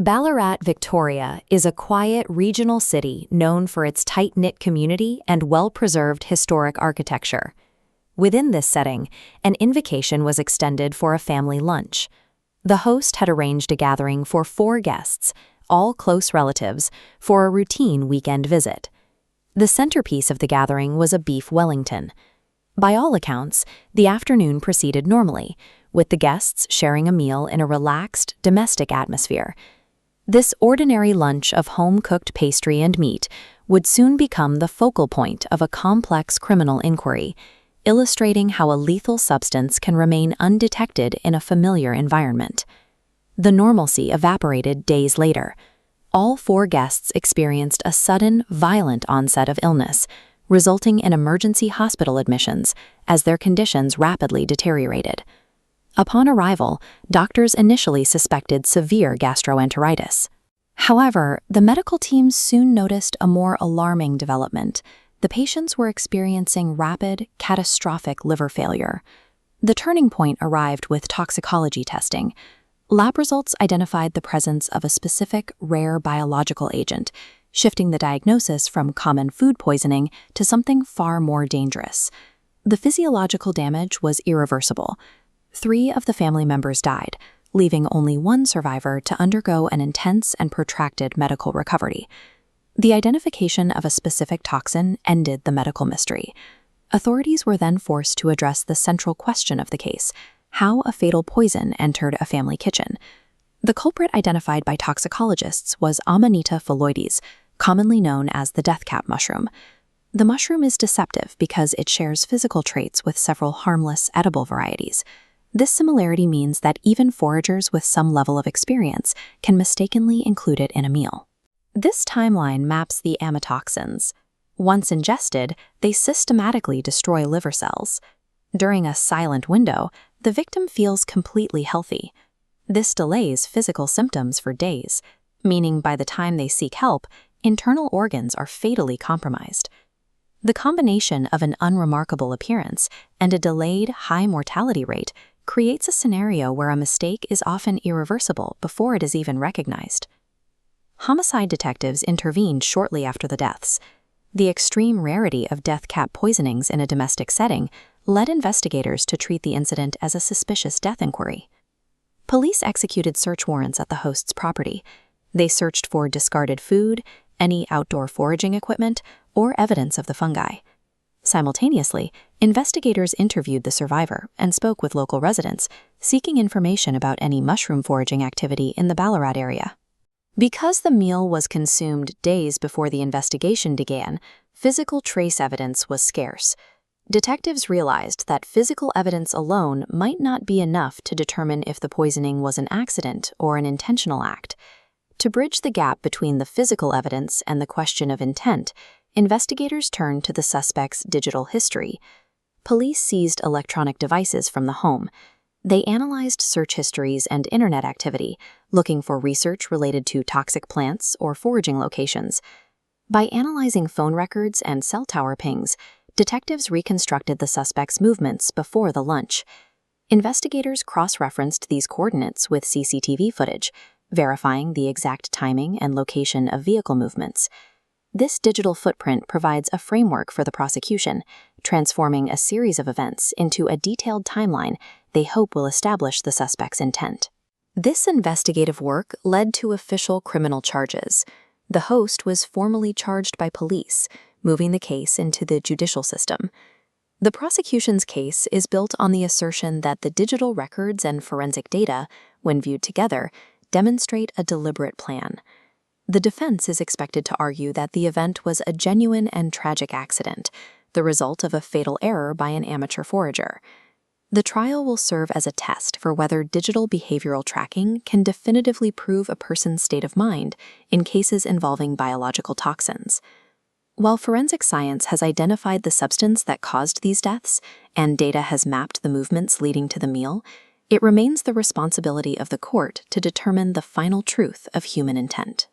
Ballarat, Victoria, is a quiet regional city known for its tight-knit community and well-preserved historic architecture. Within this setting, an invitation was extended for a family lunch. The host had arranged a gathering for 4 guests, all close relatives, for a routine weekend visit. The centerpiece of the gathering was a beef Wellington. By all accounts, the afternoon proceeded normally, with the guests sharing a meal in a relaxed, domestic atmosphere. This ordinary lunch of home-cooked pastry and meat would soon become the focal point of a complex criminal inquiry, illustrating how a lethal substance can remain undetected in a familiar environment. The normalcy evaporated days later. All 4 guests experienced a sudden, violent onset of illness, resulting in emergency hospital admissions as their conditions rapidly deteriorated. Upon arrival, doctors initially suspected severe gastroenteritis. However, the medical teams soon noticed a more alarming development. The patients were experiencing rapid, catastrophic liver failure. The turning point arrived with toxicology testing. Lab results identified the presence of a specific, rare biological agent, shifting the diagnosis from common food poisoning to something far more dangerous. The physiological damage was irreversible. 3 of the family members died, leaving only 1 survivor to undergo an intense and protracted medical recovery. The identification of a specific toxin ended the medical mystery. Authorities were then forced to address the central question of the case: how a fatal poison entered a family kitchen. The culprit identified by toxicologists was Amanita phalloides, commonly known as the death cap mushroom. The mushroom is deceptive because it shares physical traits with several harmless edible varieties. This similarity means that even foragers with some level of experience can mistakenly include it in a meal. This timeline maps the amatoxins. Once ingested, they systematically destroy liver cells. During a silent window, the victim feels completely healthy. This delays physical symptoms for days, meaning by the time they seek help, internal organs are fatally compromised. The combination of an unremarkable appearance and a delayed high mortality rate creates a scenario where a mistake is often irreversible before it is even recognized. Homicide detectives intervened shortly after the deaths. The extreme rarity of death cap poisonings in a domestic setting led investigators to treat the incident as a suspicious death inquiry. Police executed search warrants at the host's property. They searched for discarded food, any outdoor foraging equipment, or evidence of the fungi. Simultaneously, investigators interviewed the survivor and spoke with local residents, seeking information about any mushroom foraging activity in the Ballarat area. Because the meal was consumed days before the investigation began, physical trace evidence was scarce. Detectives realized that physical evidence alone might not be enough to determine if the poisoning was an accident or an intentional act. To bridge the gap between the physical evidence and the question of intent, investigators turned to the suspect's digital history. Police seized electronic devices from the home. They analyzed search histories and internet activity, looking for research related to toxic plants or foraging locations. By analyzing phone records and cell tower pings, detectives reconstructed the suspect's movements before the lunch. Investigators cross-referenced these coordinates with CCTV footage, verifying the exact timing and location of vehicle movements. This digital footprint provides a framework for the prosecution, transforming a series of events into a detailed timeline they hope will establish the suspect's intent. This investigative work led to official criminal charges. The host was formally charged by police, moving the case into the judicial system. The prosecution's case is built on the assertion that the digital records and forensic data, when viewed together, demonstrate a deliberate plan. The defense is expected to argue that the event was a genuine and tragic accident, the result of a fatal error by an amateur forager. The trial will serve as a test for whether digital behavioral tracking can definitively prove a person's state of mind in cases involving biological toxins. While forensic science has identified the substance that caused these deaths, and data has mapped the movements leading to the meal, it remains the responsibility of the court to determine the final truth of human intent.